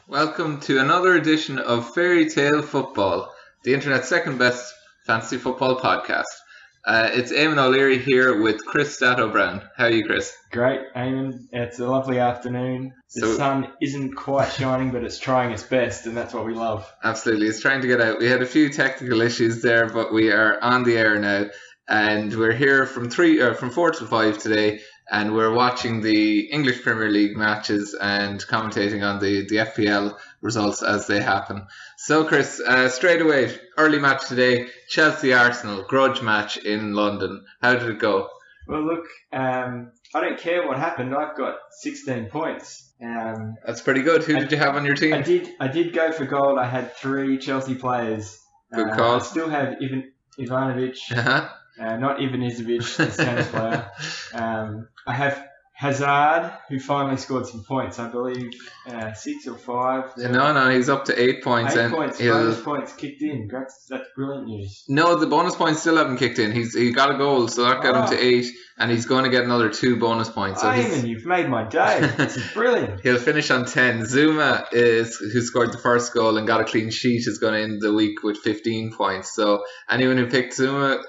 Welcome to another edition of Fairytale Football, the internet's second best fantasy football podcast. It's Eamonn O'Leary here with Chris Stato Brown. How are you, Chris? Great, Eamonn. It's a lovely afternoon. The sun isn't quite shining, but it's trying its best, and that's what we love. Absolutely, it's trying to get out. We had a few technical issues there, but we are on the air now, and we're here from 4 to 5 today. And we're watching the English Premier League matches and commentating on the FPL results as they happen. So, Chris, straight away, early match today, Chelsea-Arsenal, grudge match in London. How did it go? Well, look, I don't care what happened. I've got 16 points. That's pretty good. Who did you have on your team? I did go for gold. I had 3 Chelsea players. Good call. I still have Ivanovic. Uh-huh. Not Ivanisevic, the tennis player. I have Hazard, who finally scored some points. I believe 6 or 5. No, he's up to 8 points. 8 points. Bonus points kicked in. That's brilliant news. No, the bonus points still haven't kicked in. He got a goal, so that got him to 8, and he's going to get another 2 bonus points. So Eamonn, you've made my day. This is brilliant. He'll finish on 10. Zuma, who scored the first goal and got a clean sheet, is going to end the week with 15 points. So anyone who picked Zuma,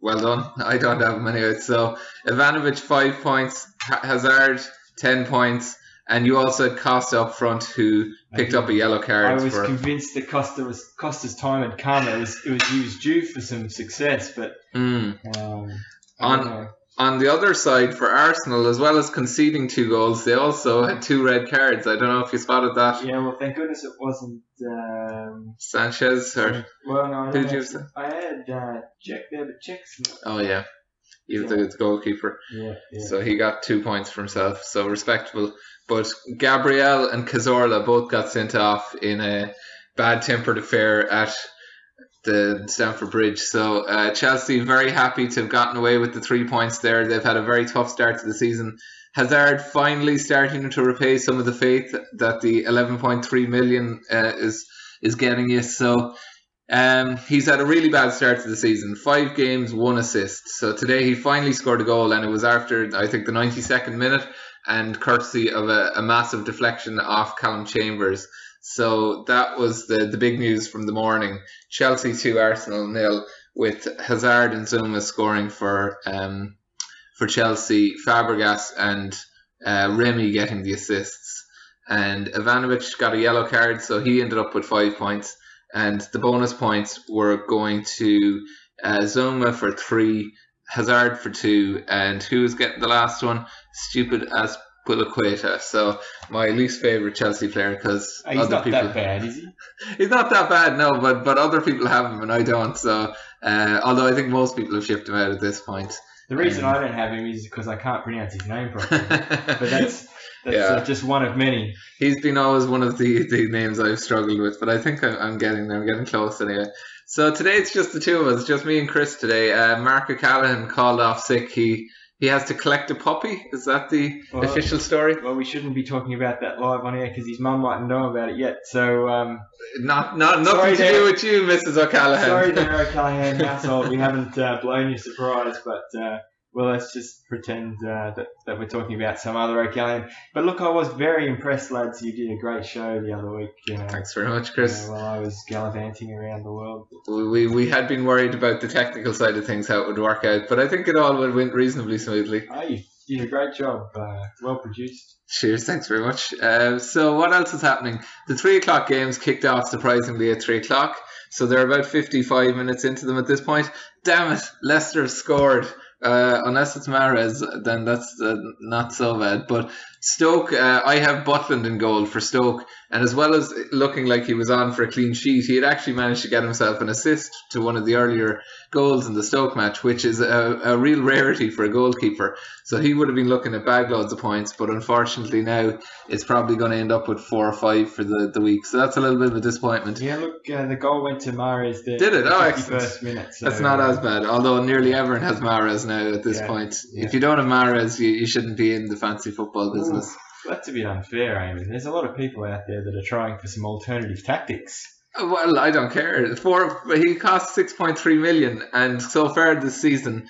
well done. I don't have him anyway. So Ivanovic 5 points, Hazard 10 points, and you also had Costa up front, who picked up a yellow card. I was convinced that Costa's time had come. He was due for some success, but on the other side for Arsenal, as well as conceding 2 goals, they also had 2 red cards. I don't know if you spotted that. Yeah, well, thank goodness it wasn't Sanchez or no. Who did you say? I had Jack there, but Jack's not. Oh yeah, he was the goalkeeper. Yeah. So he got 2 points for himself. So respectable. But Gabriel and Cazorla both got sent off in a bad-tempered affair at the Stamford Bridge. So Chelsea very happy to have gotten away with the 3 points there. They've had a very tough start to the season. Hazard finally starting to repay some of the faith that the 11.3 million is getting you. So he's had a really bad start to the season. 5 games, 1 assist. So today he finally scored a goal, and it was after, I think, the 92nd minute, and courtesy of a massive deflection off Callum Chambers. So that was the big news from the morning. Chelsea 2, Arsenal 0, with Hazard and Zuma scoring for Chelsea, Fabregas and Remy getting the assists. And Ivanovic got a yellow card, so he ended up with 5 points. And the bonus points were going to Zuma for 3, Hazard for 2, and who was getting the last one? Stupid as Pulaqueta. So my least favourite Chelsea player, because he's not that bad, is he? He's not that bad, no, but other people have him and I don't. So although I think most people have shipped him out at this point. The reason I don't have him is because I can't pronounce his name properly. But that's just one of many. He's been always one of the names I've struggled with, but I think I'm getting there. I'm getting close anyway. So today it's just the two of us, just me and Chris today. Mark O'Callaghan called off sick. He has to collect a puppy. Is that the official story? Well, we shouldn't be talking about that live on air because his mum mightn't know about it yet. So nothing to do with you, Mrs. O'Callaghan. Sorry there, O'Callaghan household. We haven't blown your surprise, but well, let's just pretend that we're talking about some other O'Callaghan. But look, I was very impressed, lads. You did a great show the other week. Thanks very much, Chris. While I was gallivanting around the world. We had been worried about the technical side of things, how it would work out, but I think it all went reasonably smoothly. Oh, you did a great job. Well produced. Cheers, thanks very much. So what else is happening? The 3 o'clock games kicked off surprisingly at 3 o'clock. So they're about 55 minutes into them at this point. Damn it, Leicester have scored. Unless it's Mahrez, then that's not so bad. But Stoke, I have Butland in goal for Stoke, and as well as looking like he was on for a clean sheet, he had actually managed to get himself an assist to one of the earlier goals in the Stoke match, which is a real rarity for a goalkeeper. So he would have been looking at bag loads of points, but unfortunately now it's probably going to end up with 4 or 5 for the week. So that's a little bit of a disappointment. Yeah, look, the goal went to Mahrez there. Did it? Oh, excellent. 51st minute. So, that's not as bad, although nearly everyone has Mahrez now at this point. Yeah. If you don't have Mahrez, you shouldn't be in the fancy football business. That's a bit unfair, Eamonn. There's a lot of people out there that are trying for some alternative tactics. Well, I don't care. He cost 6.3 million, and so far this season,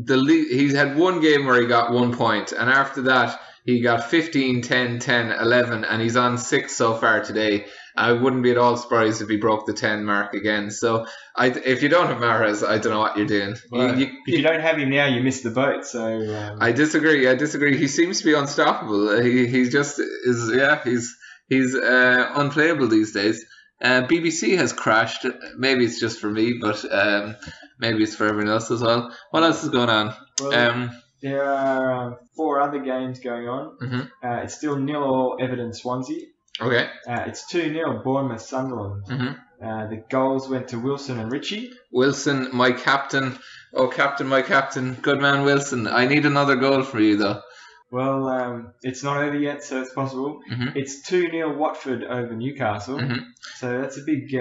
he's had 1 game where he got 1 point, and after that, He got 15, 10, 10, 11, and he's on 6 so far today. I wouldn't be at all surprised if he broke the 10 mark again. So if you don't have Mahrez, I don't know what you're doing. Well, if you don't have him now, you miss the boat. So I disagree. He seems to be unstoppable. He just is. Yeah, he's unplayable these days. BBC has crashed. Maybe it's just for me, but maybe it's for everyone else as well. What else is going on? Well, there are 4 other games going on. Mm-hmm. It's still 0-0 Everton Swansea. Okay. It's 2-0 Bournemouth Sunderland. Mm-hmm. The goals went to Wilson and Ritchie. Wilson, my captain. Oh, captain, my captain. Good man, Wilson. I need another goal for you, though. Well, it's not over yet, so it's possible. Mm-hmm. It's 2-0 Watford over Newcastle. Mm-hmm. So that's a big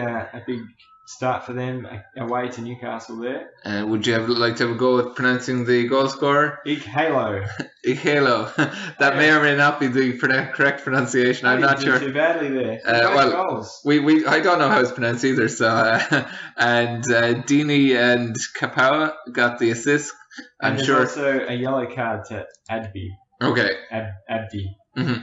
start for them away to Newcastle there. Would you like to have a go at pronouncing the goal scorer? Ighalo. That may or may not be the correct pronunciation. I'm not sure. Too badly there. Goals. I don't know how it's pronounced either. So and Dini and Kapawa got the assist. I'm and sure. There's also a yellow card to Adby. Okay. Abdi. Mm-hmm.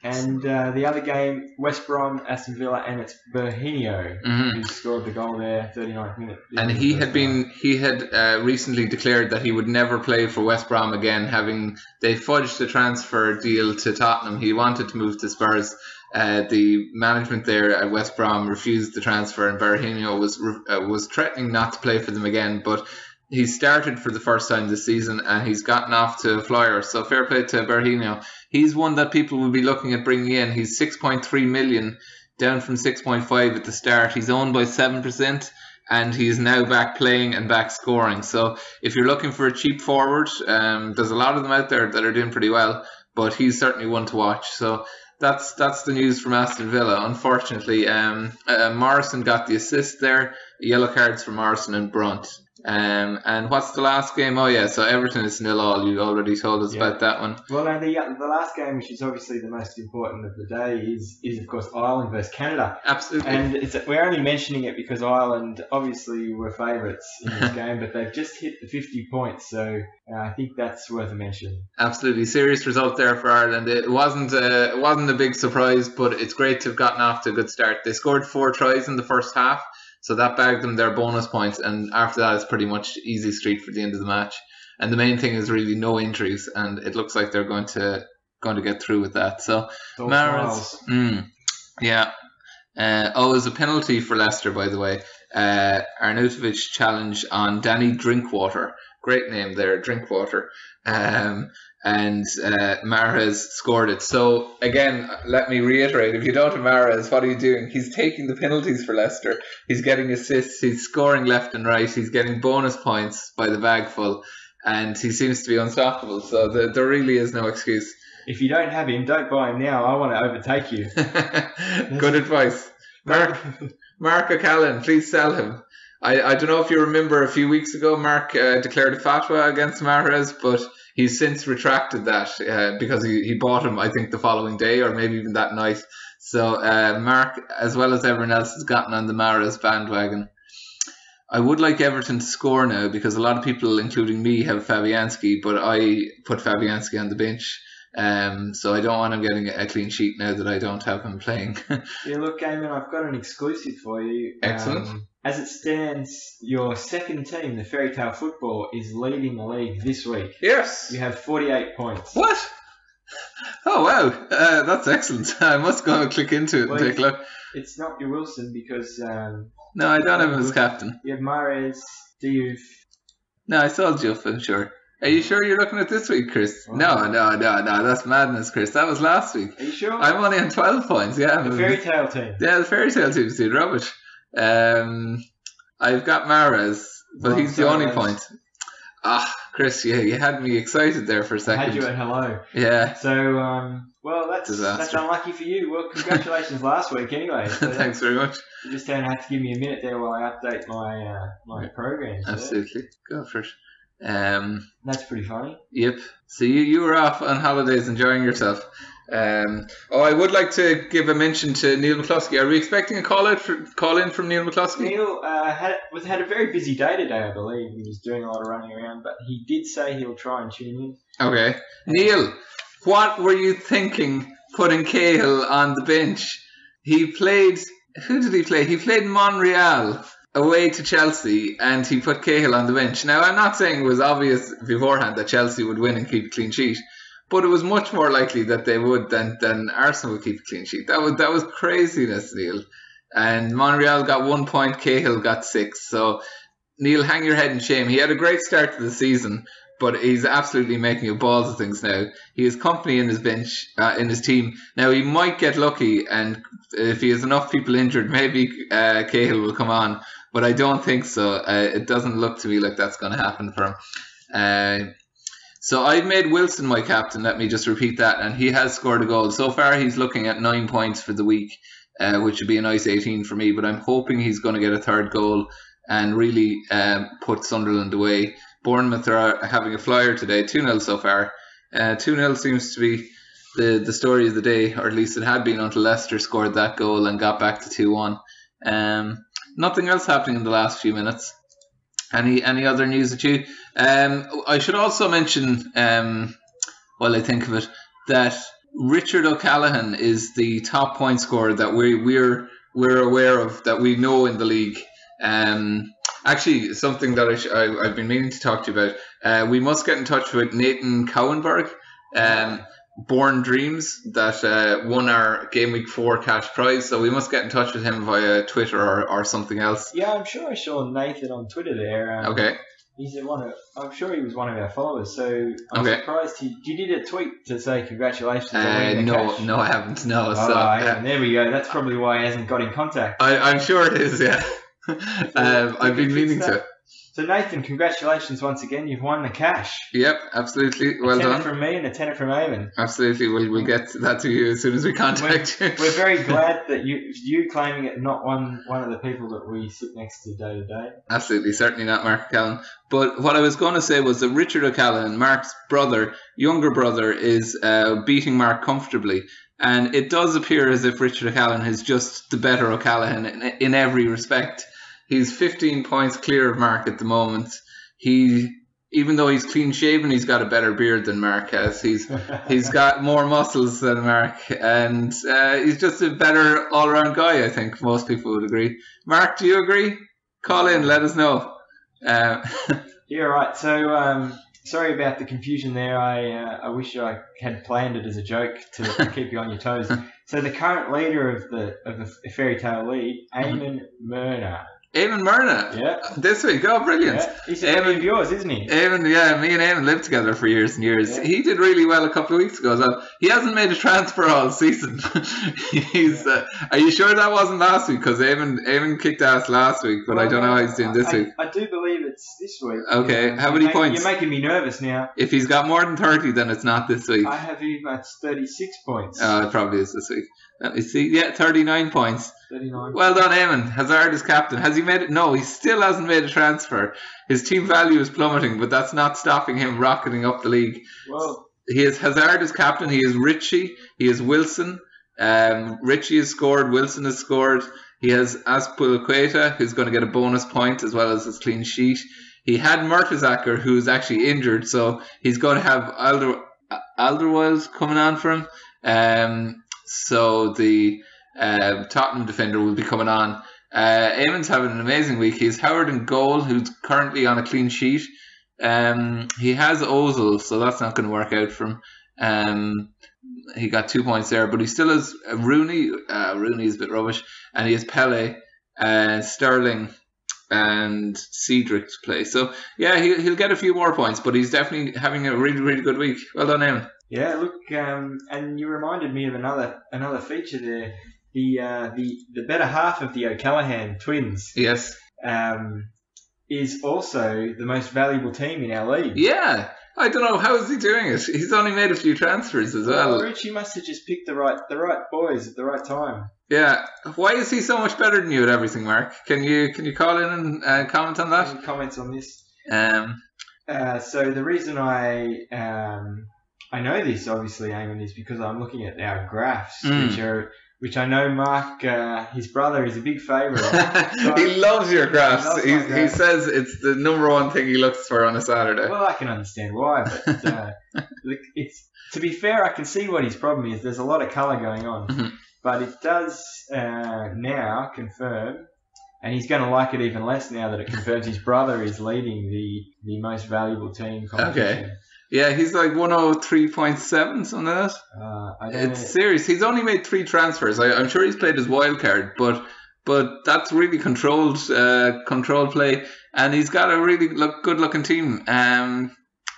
And the other game, West Brom, Aston Villa, and it's Berhinho who scored the goal there, 39th minute. And he had recently declared that he would never play for West Brom again, having they fudged the transfer deal to Tottenham. He wanted to move to Spurs. The management there at West Brom refused the transfer, and Berhinho was threatening not to play for them again, but he started for the first time this season and he's gotten off to a flyer. So fair play to Berhinho. He's one that people will be looking at bringing in. He's 6.3 million, down from 6.5 at the start. He's owned by 7% and he's now back playing and back scoring. So if you're looking for a cheap forward, there's a lot of them out there that are doing pretty well, but he's certainly one to watch. So that's the news from Aston Villa. Unfortunately, Morrison got the assist there. Yellow cards for Morrison and Brunt. And what's the last game? Oh yeah, so Everton is 0-0. You already told us about that one. Well, and the last game, which is obviously the most important of the day, is of course Ireland versus Canada. Absolutely. And we're only mentioning it because Ireland obviously were favourites in this game, but they've just hit the 50 points, so I think that's worth a mention. Absolutely, serious result there for Ireland. It wasn't a big surprise, but it's great to have gotten off to a good start. They scored 4 tries in the first half. So that bagged them their bonus points, and after that it's pretty much easy street for the end of the match. And the main thing is really no injuries, and it looks like they're going to get through with that. So Mahrez, yeah. It was a penalty for Leicester, by the way. Arnautovic challenge on Danny Drinkwater. Great name there, Drinkwater. And Mahrez scored it. So again, let me reiterate, if you don't have Mahrez, what are you doing? He's taking the penalties for Leicester. He's getting assists, he's scoring left and right, he's getting bonus points by the bagful, and he seems to be unstoppable. So there really is no excuse. If you don't have him, don't buy him now. I want to overtake you. Good advice. Mark O'Callaghan, please sell him. I don't know if you remember a few weeks ago, Mark declared a fatwa against Mahrez, but he's since retracted that because he bought him, I think, the following day or maybe even that night. So Mark, as well as everyone else, has gotten on the Mahrez bandwagon. I would like Everton to score now because a lot of people, including me, have Fabianski, but I put Fabianski on the bench. So I don't want him getting a clean sheet now that I don't have him playing. Yeah, look, Eamon, I've got an exclusive for you. Excellent. As it stands, your second team, the Fairytale Football, is leading the league this week. Yes. You have 48 points. What? Oh, wow. That's excellent. I must go and click into it and take a look. It's not your Wilson because... no, I don't have him as captain. You have Mahrez, Diouf. No, I saw Diouf, I'm sure. Are you sure you're looking at this week, Chris? Oh. No, that's madness, Chris. That was last week. Are you sure? I'm only on 12 points, yeah. The Fairytale team. Yeah, the Fairytale team's doing rubbish. I've got Mahrez, but he's the only point. Chris, you had me excited there for a second. I had you at hello. Yeah. So, well, that's unlucky for you. Well, congratulations last week anyway. So thanks very much. You just don't have to give me a minute there while I update my programs. Absolutely. Go for it. That's pretty funny. Yep. So you were off on holidays enjoying yourself. I would like to give a mention to Neil McCluskey. Are we expecting a call in from Neil McCluskey? Neil had a very busy day today, I believe. He was doing a lot of running around, but he did say he'll try and tune in. Okay. Neil, What were you thinking putting Cahill on the bench? He played... Who did he play? He played Monreal away to Chelsea, and he put Cahill on the bench. Now, I'm not saying it was obvious beforehand that Chelsea would win and keep a clean sheet, but it was much more likely that they would than Arsenal would keep a clean sheet. That was craziness, Neil. And Monreal got 1 point, Cahill got 6. So, Neil, hang your head in shame. He had a great start to the season, but he's absolutely making a balls of things now. He has company in his bench, in his team. Now, he might get lucky, and if he has enough people injured, maybe Cahill will come on. But I don't think so. It doesn't look to me like that's going to happen for him. So I've made Wilson my captain. Let me just repeat that. And he has scored a goal. So far, he's looking at 9 points for the week, which would be a nice 18 for me. But I'm hoping he's going to get a third goal and really put Sunderland away. Bournemouth are having a flyer today, 2-0 so far. 2-0 seems to be the story of the day, or at least it had been until Leicester scored that goal and got back to 2-1. Nothing else happening in the last few minutes. Any other news at you? I should also mention, while I think of it, that Richard O'Callaghan is the top point scorer that we're aware of, that we know in the league. Actually, something that I've been meaning to talk to you about. We must get in touch with Nathan Cowenberg, Born Dreams, that won our Game Week 4 cash prize. So we must get in touch with him via Twitter or something else. Yeah, I'm sure I saw Nathan on Twitter there. Okay. I'm sure he was one of our followers. So I'm surprised you did a tweet to say congratulations on winning the cash. No, I haven't. No. There we go. That's probably why he hasn't got in contact. I'm sure it is. Yeah. I've been meaning to. So Nathan, congratulations once again. You've won the cash. Yep, absolutely. Well done. A tenner from me and a tenner from Eamonn. Absolutely. We'll get that to you as soon as we contact you. We're very glad that you claiming it, not one of the people that we sit next to day to day. Absolutely. Certainly not Mark O'Callaghan. But what I was going to say was that Richard O'Callaghan, Mark's younger brother, is beating Mark comfortably. And it does appear as if Richard O'Callaghan is just the better O'Callaghan in every respect. He's 15 points clear of Mark at the moment. Even though he's clean shaven, he's got a better beard than Mark has. He's got more muscles than Mark, and he's just a better all-round guy. I think most people would agree. Mark, do you agree? Call in, let us know. You're right. So sorry about the confusion there. I wish I had planned it as a joke to keep you on your toes. So the current leader of the Fairytale League, Eamonn Myrna. Eamonn Myrna. Yeah. This week. Oh, brilliant. Yeah. He's a friend of yours, isn't he? Eamonn, yeah. Me and Eamonn lived together for years and years. Yeah. He did really well a couple of weeks ago as well. He hasn't made a transfer all season. Are you sure that wasn't last week? Because Eamonn kicked ass last week, but I don't know how he's doing this week. I do believe it's this week. Okay. How many points? You're making me nervous now. If he's got more than 30, then it's not this week. I have him at 36 points. Oh, it probably is this week. Let me see. Yeah, 39 points. 39. Well done, Eamonn. Hazard is captain. Has he made it? No, he still hasn't made a transfer. His team value is plummeting, but that's not stopping him rocketing up the league. Well, he has Hazard as captain. He has Richie. He has Wilson. Richie has scored. Wilson has scored. He has Azpilicueta, who's going to get a bonus point as well as his clean sheet. He had Mertesacker, who's actually injured, so he's going to have Alderweireld coming on for him. So the Tottenham defender will be coming on. Eamonn's having an amazing week. He has Howard in goal, who's currently on a clean sheet. He has Ozil, so that's not going to work out for him. He got 2 points there, but he still has Rooney. Rooney is a bit rubbish. And he has Pele, Sterling, and Cedric to play. So, yeah, he'll get a few more points, but he's definitely having a really, really good week. Well done, Eamonn. Yeah, look, and you reminded me of another feature there. The better half of the O'Callaghan twins. Yes. Is also the most valuable team in our league. Yeah. I don't know, how is he doing it? He's only made a few transfers as well. Richie must have just picked the right boys at the right time. Yeah. Why is he so much better than you at everything, Mark? Can you call in and comment on that? Any comments on this? So the reason I know this, obviously, Eamonn, is because I'm looking at our graphs, which are which I know Mark, his brother, is a big favourite. He loves your graphs. loves my He graphs. says it's the number one thing he looks for on a Saturday. Well, I can understand why, but look, to be fair, I can see what his problem is. There's a lot of colour going on, Mhm. but it does now confirm, and he's going to like it even less now that it confirms his brother is leading the most valuable team competition. Okay. Yeah, he's like 103.7, something like that. I don't It's serious. He's only made 3 transfers. I'm sure he's played his wild card, but that's really controlled play, and he's got a really good looking team.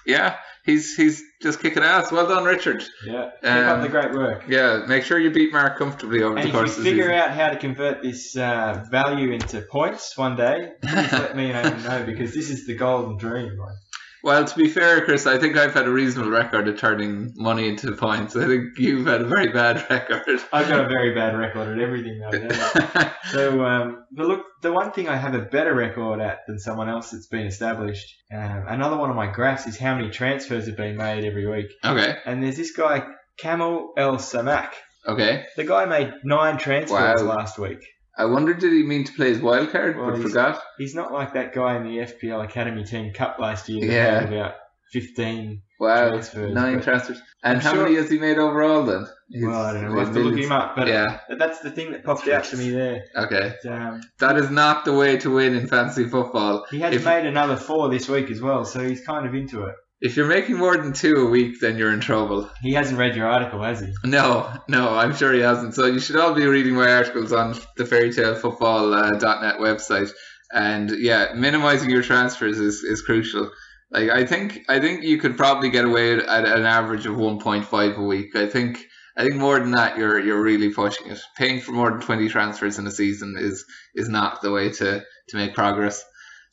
Yeah, he's just kicking ass. Well done, Richard. Yeah, keep up the great work. Yeah, make sure you beat Mark comfortably over And the course if of you the figure season. out how to convert this value into points one day, please let me and Eamonn know, because this is the golden dream. Right? Well, to be fair, Chris, I think I've had a reasonable record of turning money into points. I think you've had a very bad record. I've got a very bad record at everything, though. Yeah. So, but look, the one thing I have a better record at than someone else that's been established, another one of my graphs is how many transfers have been made every week. Okay. And there's this guy, Kamel El Samak. Okay. The guy made 9 transfers last week. I wonder, did he mean to play his wild card, Well, but forgot? He's not like that guy in the FPL Academy Team Cup last year that Yeah. made about 15 Wow, transfers. 9 but- transfers. And I'm how sure- many has he made overall then? Well, I don't know. We'll have to look him up. But Yeah. that's the thing that popped out to me there. Okay. But, That is not the way to win in fantasy football. he has made another 4 this week as well, so he's kind of into it. If you're making more than 2 a week, then you're in trouble. He hasn't read your article, has he? No, I'm sure he hasn't. So you should all be reading my articles on the Fairytale Football .net website. And yeah, minimizing your transfers is crucial. Like I think you could probably get away at an average of 1.5 a week. I think more than that, you're really pushing it. Paying for more than 20 transfers in a season is not the way to make progress.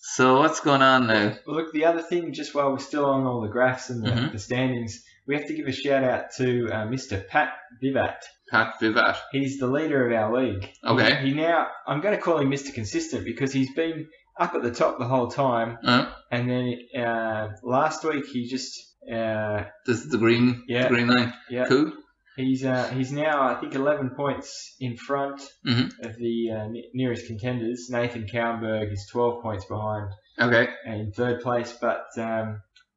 So what's going on now? Well, look, the other thing, just while we're still on all the graphs and the standings, we have to give a shout out to Mr. Pat Vivat. Pat Vivat. He's the leader of our league. Okay. He now, I'm going to call him Mr. Consistent because he's been up at the top the whole time. And then last week he just... this is the green line. Yeah. Cool. He's now, I think, 11 points in front of the nearest contenders. Nathan Cowenberg is 12 points behind in third place. But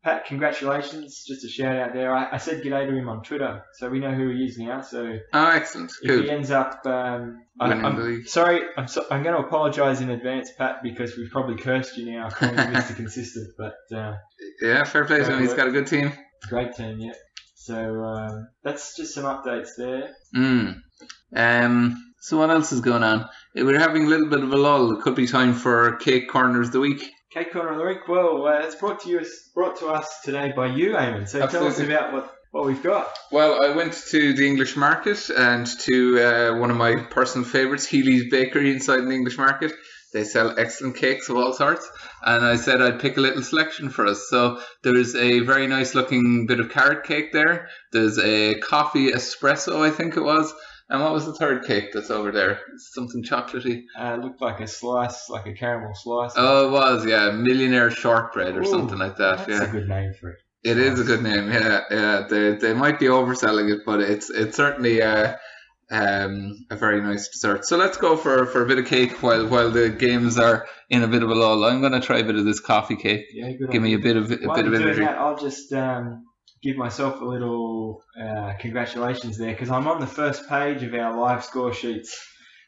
Pat, congratulations. Just a shout out there. I said g'day to him on Twitter, so we know who he is now. So excellent. if he ends up... winning the league. Sorry, I'm going to apologise in advance, Pat, because we've probably cursed you now calling you Mr. Consistent. But yeah, fair play to him. He's got a good team. Great team, yeah. So that's just some updates there. So what else is going on? We're having a little bit of a lull. It could be time for Cake Corner of the Week. Cake Corner of the Week. Well, it's brought to us today by you, Eamonn. So tell us about what we've got. Well, I went to the English Market and to one of my personal favourites, Healy's Bakery inside the English Market. They sell excellent cakes of all sorts, and I said I'd pick a little selection for us. So there's a very nice looking bit of carrot cake there. There's a coffee espresso, I think it was. And what was the third cake that's over there? Something chocolatey. It looked like a slice, like a caramel slice. Oh, it was, yeah. Millionaire shortbread or something like that. That's a good name for it. It is a good name, yeah. They might be overselling it, but it's certainly a very nice dessert. So let's go for a bit of cake while the games are in a bit of a lull. I'm going to try a bit of this coffee cake. Yeah, good. Give me a bit of energy. That, I'll just give myself a little congratulations there, because I'm on the first page of our live score sheets.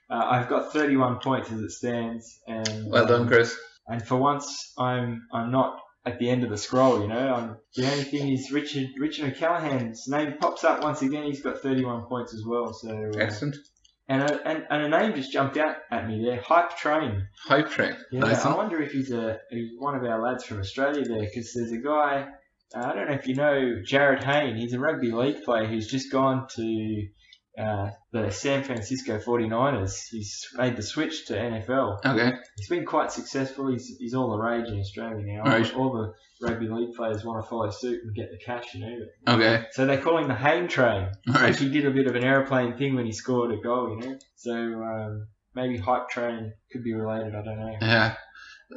I've got 31 points as it stands, and well done, Chris. And for once, I'm not at the end of the scroll. You know, the only thing is Richard O'Callaghan's name pops up once again. He's got 31 points as well. So excellent. And a name just jumped out at me there. Hype Train. Hype Train. Yeah, nice. I wonder if he's one of our lads from Australia there, because there's a guy. I don't know if you know Jared Hayne. He's a rugby league player who's just gone to the San Francisco 49ers. He's made the switch to NFL. Okay. He's been quite successful. He's all the rage in Australia now. Right. All the rugby league players want to follow suit and get the cash, you know. Okay. So they call him the Hayne Train. Right. Like he did a bit of an aeroplane thing when he scored a goal, you know. So maybe Hype Train could be related. I don't know. Yeah.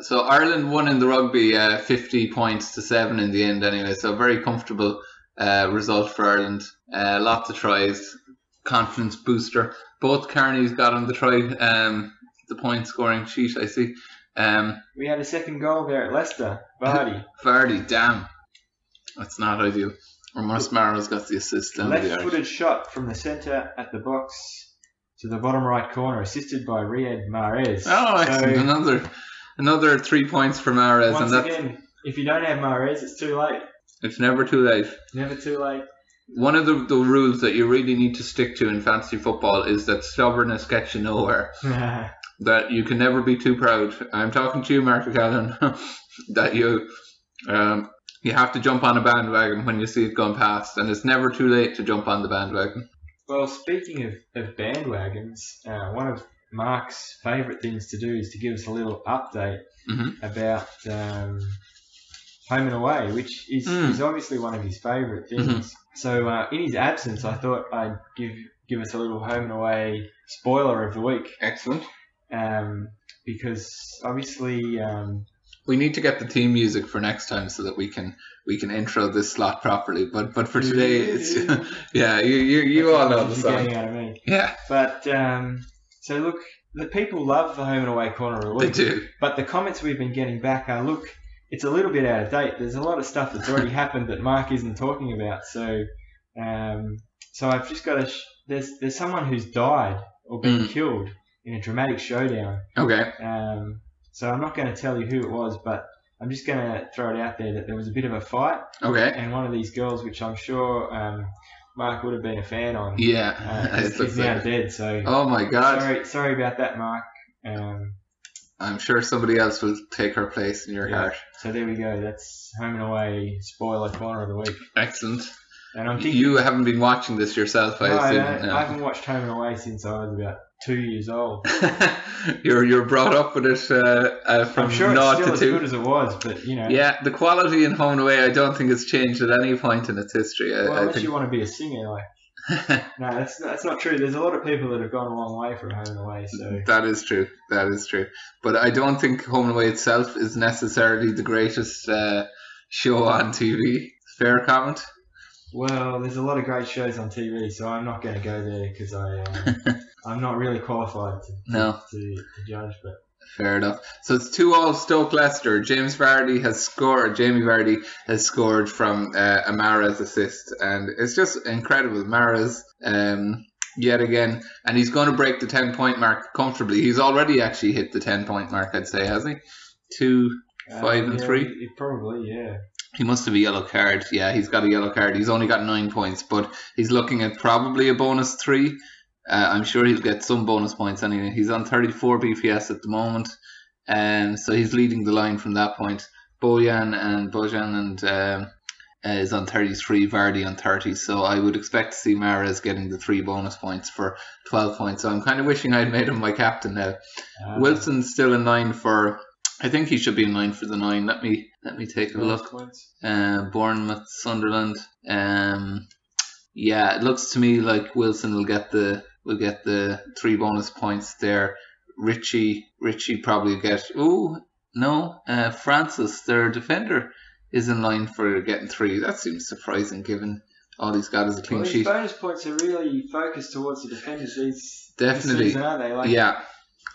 So Ireland won in the rugby 50 points to 7 in the end anyway. So very comfortable result for Ireland. Lots of tries. confidence booster. Both Carneys got on the try, the point scoring sheet, I see. We had a second goal there at Leicester. Vardy, damn. That's not ideal. Or Mara's got the assist. Left-footed shot from the centre at the box to the bottom right corner, assisted by Riyad Mahrez. Oh, excellent. So, another 3 points for Mahrez. Once again, if you don't have Mahrez, it's too late. It's never too late. Never too late. One of the rules that you really need to stick to in fantasy football is that stubbornness gets you nowhere. That you can never be too proud. I'm talking to you, Mark O'Callaghan, that you have to jump on a bandwagon when you see it going past, and it's never too late to jump on the bandwagon. Well, speaking of bandwagons, one of Mark's favourite things to do is to give us a little update about home and away, which is obviously one of his favourite things. So in his absence, I thought I'd give us a little home and away spoiler of the week. Excellent. Because obviously we need to get the theme music for next time so that we can intro this slot properly. But for today, it's you all know the song. Getting out of me. Yeah. But so look, the people love the home and away corner of the week. They do. But the comments we've been getting back are, look, it's a little bit out of date. There's a lot of stuff that's already happened that Mark isn't talking about. So I've just got to. There's someone who's died or been killed in a dramatic showdown. Okay. So I'm not going to tell you who it was, but I'm just going to throw it out there that there was a bit of a fight. Okay. And one of these girls, which I'm sure Mark would have been a fan on. Yeah. Is now dead. So. Oh my God. Sorry about that, Mark. I'm sure somebody else will take her place in your heart. So there we go. That's home and away spoiler corner of the week. Excellent. And I'm thinking, you haven't been watching this yourself, I assume. No, I haven't watched Home and Away since I was about 2 years old. You're brought up with it from I'm sure naught it's to still as two. good as it was, but you know. Yeah, the quality in Home and Away, I don't think it's changed at any point in its history. Unless you want to be a singer, like. No, that's not true. There's a lot of people that have gone a long way for Home and Away. So that is true. But I don't think Home and Away itself is necessarily the greatest show on TV. Fair comment? Well, there's a lot of great shows on TV, so I'm not going to go there because I'm not really qualified to judge. But fair enough. So it's 2-2 Stoke Leicester. Jamie Vardy has scored from a Mahrez assist, and it's just incredible. Mahrez yet again, and he's going to break the 10-point mark comfortably. He's already actually hit the 10-point mark, I'd say, has he? 2, 5 and 3? Probably, yeah. He must have a yellow card. Yeah, he's got a yellow card. He's only got 9 points, but he's looking at probably a bonus 3. I'm sure he'll get some bonus points anyway. He's on 34 BPS at the moment, so he's leading the line from that point. Bojan is on 33, Vardy on 30. So I would expect to see Mahrez getting the 3 bonus points for 12 points. So I'm kind of wishing I'd made him my captain now. Wilson's still in 9 for. I think he should be in line for the 9. Let me take a look. Bournemouth, Sunderland. Yeah, it looks to me like Wilson will get the 3 bonus points there. Richie probably get. Francis, their defender, is in line for getting 3. That seems surprising given all he's got is a clean sheet. These bonus points are really focused towards the defenders. Definitely. This season, aren't they? Yeah.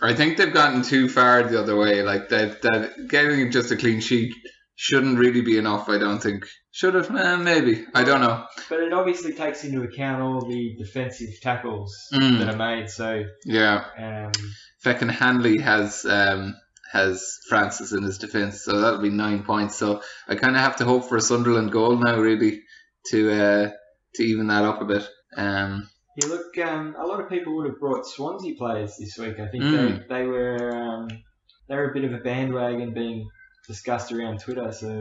I think they've gotten too far the other way. Like that getting just a clean sheet shouldn't really be enough. I don't think. Should have? Maybe. I don't know. But it obviously takes into account all the defensive tackles that are made. So yeah. Feckin Hanley has Francis in his defence, so that'll be 9 points. So I kind of have to hope for a Sunderland goal now, really, to even that up a bit. Yeah, look, a lot of people would have brought Swansea players this week. I think they were a bit of a bandwagon being discussed around Twitter. So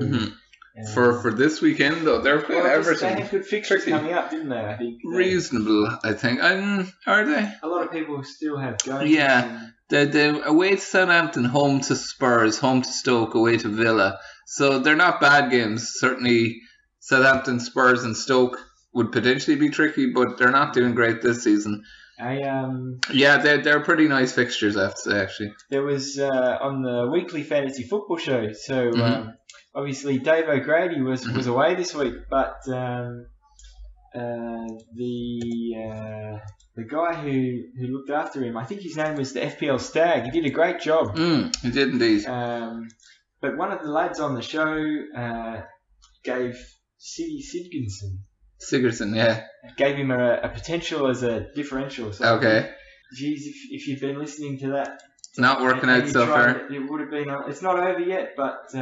for this weekend though, they're playing Everton. They had good fixtures coming up, didn't they? I think reasonable. I think are they? A lot of people still have going. Yeah, the away to Southampton, home to Spurs, home to Stoke, away to Villa. So they're not bad games. Certainly, Southampton, Spurs, and Stoke would potentially be tricky, but they're not doing great this season. Yeah, they're pretty nice fixtures, I have to say, actually. There was on the weekly fantasy football show, so obviously Dave O'Grady was away this week, but the guy who looked after him, I think his name was the FPL Stag. He did a great job. He did indeed. But one of the lads on the show gave Sigurdsson, yeah. Gave him a potential as a differential. So okay. Geez, if you've been listening to that, not working out so far. It would have been. It's not over yet, but.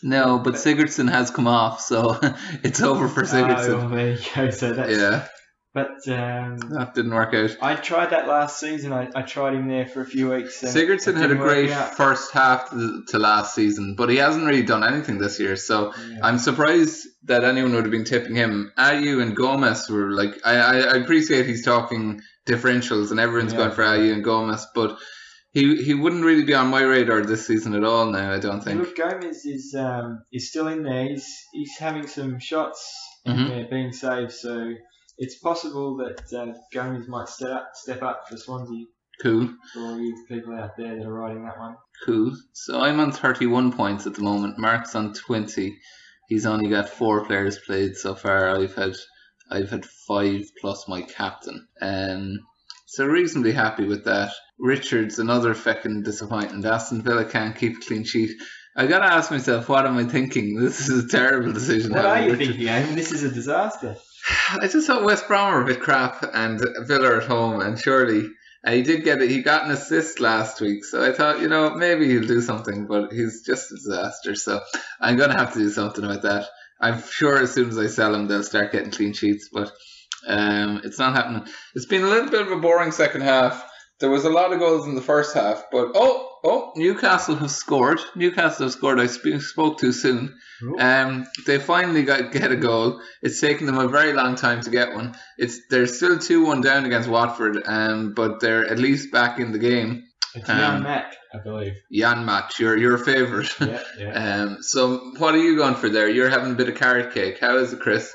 No, but Sigurdsson has come off, so it's over for Sigurdsson. Oh, well, there you go. So that's. Yeah. But that didn't work out. I tried that last season. I tried him there for a few weeks. Sigurdsson had a great first half to last season, but he hasn't really done anything this year. So I'm surprised that anyone would have been tipping him. Ayew and Gomez were like, I appreciate he's talking differentials and everyone's going for Ayew and Gomez, but he wouldn't really be on my radar this season at all now, I don't think. Look, Gomez is still in there. He's having some shots in there being saved, so it's possible that Gomez might step up for Swansea. Cool. For all you people out there that are riding that one. Cool. So I'm on 31 points at the moment. Mark's on 20. He's only got 4 players played so far. I've had 5 plus my captain. So reasonably happy with that. Richard's another feckin' disappointment. Aston Villa can't keep a clean sheet. I gotta ask myself, what am I thinking? This is a terrible decision. What are you thinking, Eamon? This is a disaster. I just thought West Brom were a bit crap and Villa at home, and surely he did get it. He got an assist last week, so I thought, maybe he'll do something, but he's just a disaster. So I'm gonna have to do something about that. I'm sure as soon as I sell him, they'll start getting clean sheets, but it's not happening. It's been a little bit of a boring second half. There was a lot of goals in the first half, but Newcastle have scored. I spoke too soon. They finally get a goal. It's taken them a very long time to get one. They're still 2-1 down against Watford, but they're at least back in the game. It's Jan Mat, I believe. Jan Mat, your favourite. Yeah. So what are you going for there? You're having a bit of carrot cake. How is it, Chris?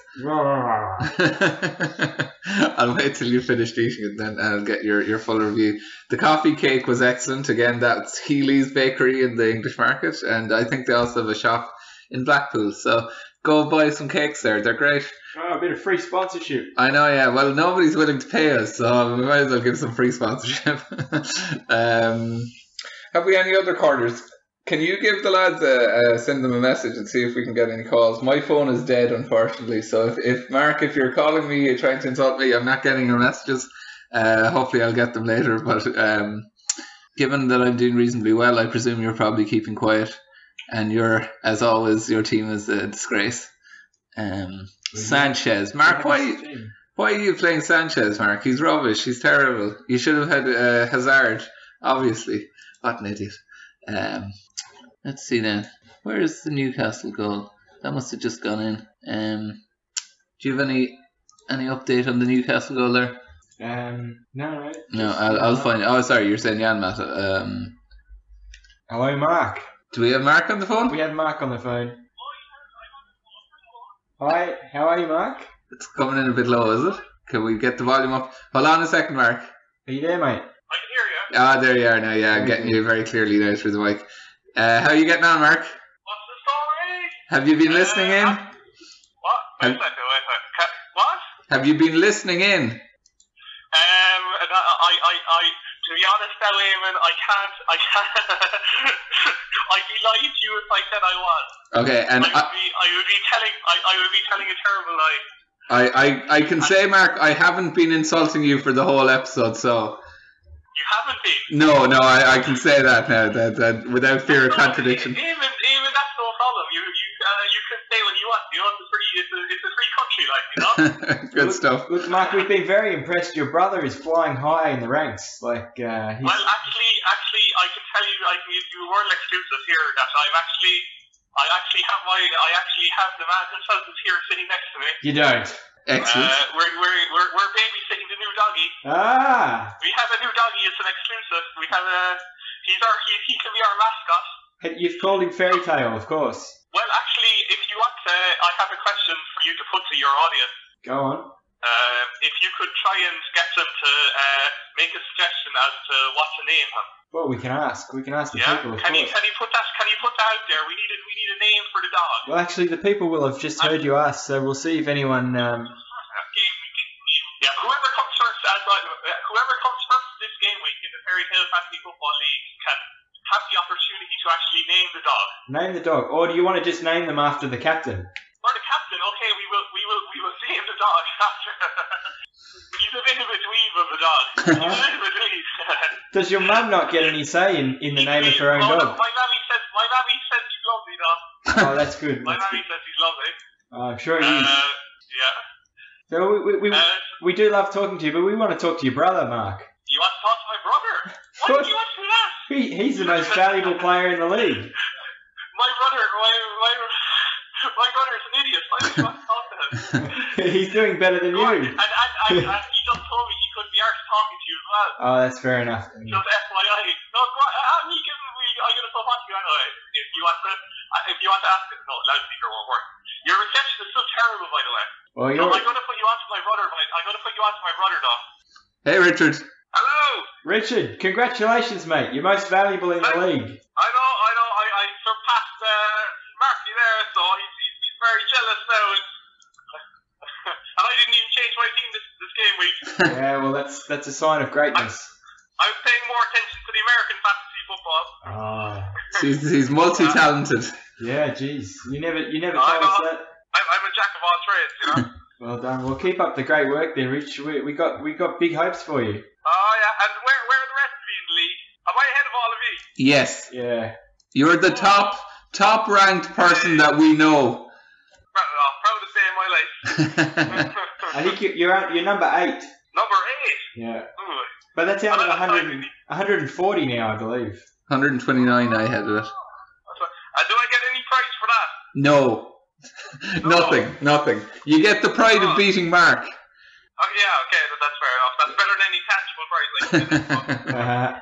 I'll wait till you finished eating it, then I'll get your full review. The coffee cake was excellent. Again, that's Healy's Bakery in the English market, and I think they also have a shop in Blackpool. So go buy some cakes there. They're great. Oh, a bit of free sponsorship. I know, yeah. Well, nobody's willing to pay us, so we might as well give some free sponsorship. Have we any other callers? Can you give the lads send them a message and see if we can get any calls? My phone is dead, unfortunately. So if Mark, if you're calling me, you're trying to insult me, I'm not getting your messages. Hopefully I'll get them later. But given that I'm doing reasonably well, I presume you're probably keeping quiet. And as always, your team is a disgrace. Sanchez. Mark, why are you playing Sanchez, Mark? He's rubbish. He's terrible. You should have had Hazard, obviously. What an idiot. Let's see then. Where is the Newcastle goal? That must have just gone in. Do you have any update on the Newcastle goal there? No. No, I'll find it. Oh, sorry, you're saying Jan Matt. Hello, Mark. Do we have Mark on the phone? We have Mark on the phone. Hi, how are you, Mark? It's coming in a bit low, is it? Can we get the volume up? Hold on a second, Mark. Are you there, mate? I can hear you. Ah, there you are now. Yeah, I'm getting you very clearly now through the mic. How are you getting on, Mark? What's the story? Have you been listening in? What? Wait a second. What? Have you been listening in? To be honest now, Eamon, I can't. I'd be lying to you if I said I was. Okay, and I would be telling a terrible lie. I can say, Mark, I haven't been insulting you for the whole episode, so. You haven't been? No, I can say that now, that without fear of contradiction. Eamon, that's no problem. You can say what you want. It's a free country, Good stuff. Look, Mark, we've been very impressed. Your brother is flying high in the ranks. Well, actually, I can tell you, I can give you a world exclusive here that I actually have the man himself is here sitting next to me. You don't. Excellent. We're babysitting the new doggy. Ah. We have a new doggy. It's an exclusive. We have he can be our mascot. You've called him Fairytale, of course. Well, actually, if you want, I have a question for you to put to your audience. Go on. If you could try and get them to make a suggestion as to what to name him. Well, we can ask. We can ask the people. Of Can you course. put that out there? We need a name for the dog. Well, actually, the people will have just heard you ask, so we'll see if anyone. Yeah, whoever comes first whoever comes first this game week in the Fairytale Fantasy Football League can have the opportunity to actually name the dog. Name the dog, or do you want to just name them after the captain? Or the captain? Okay, we will name the dog after. He's a bit of a dweeb of a dog. He's a bit of a dweeb. Does your mum not get any say in the name of her own dog? No, my mammy says he's lovely, dog. Oh, that's good. My mammy says he's lovely. I'm sure he is. Yeah. So we do love talking to you, but we want to talk to your brother, Mark. You want to talk to my brother? Why do you want to do that? He's the most valuable player in the league. My brother's an idiot. Why do you want to talk to him? He's doing better than you. And he just told me he couldn't be arsed talking to you as well. Oh, that's fair enough. Just FYI. No, go on. I'm going to stop on to you anyway. If you want to ask it. No, loudspeaker won't work. Your reception is so terrible, by the way. Well, so I'm going to put you on to my brother. Dog. Hey, Richard. Hello. Richard, congratulations, mate. You're most valuable in the league. I know. I surpassed Marky there, so he's very jealous now. And I didn't even change my team this game week. Yeah, well, that's a sign of greatness. I was paying more attention to the American fantasy football. He's multi-talented. Yeah, jeez. You never told us that. I'm a jack of all trades, you know. Well done. Well, keep up the great work there, Rich. We got big hopes for you. Oh yeah, and where are the rest of you in the league? Am I ahead of all of you? Yes. Yeah. You're the top ranked person that we know. Proud to say in my life. I think you're number 8. Number 8. Yeah. Ooh. But that's out of 140 now, I believe. 129 I had it. And do I get any prize for that? No. Nothing. You get the pride of beating Mark. Oh, yeah, okay, that's fair enough. That's better than any tangible prize.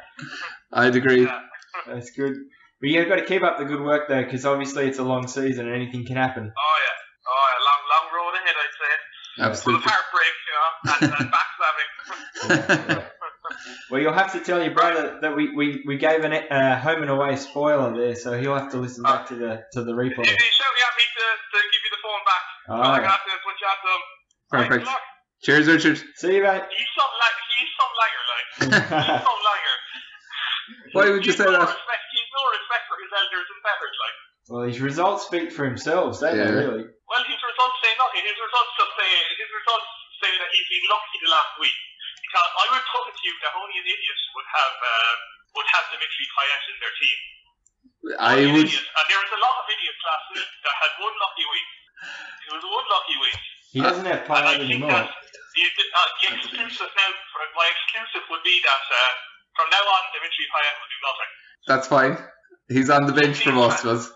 I'd agree. Yeah. That's good. But you've got to keep up the good work, though, because obviously it's a long season and anything can happen. Oh, yeah. Long road ahead, I'd say. Absolutely. Full of heartbreak, and backstabbing. Well, you'll have to tell your brother that we gave a home and away spoiler there, so he'll have to listen back to the replay. If you shout at me to give you the phone back, I'm going to have to put you on to him. Perfect. Right, cheers, Richard. See you, mate. He's some liar, like. He's some liar. Why would you say that? He's no respect for his elders and betters, like. Well, his results speak for themselves, don't they, really? Well, his results say nothing. His results say that he's been lucky the last week. Because I would put it to you that only an idiot would have the Victory Payette in their team. And there was a lot of idiots last week that had one lucky week. It was one lucky week. He doesn't have Payette anymore. The exclusive now, my exclusive would be that from now on, the Victory Payette will do nothing. That's fine. He's on the bench for most of us.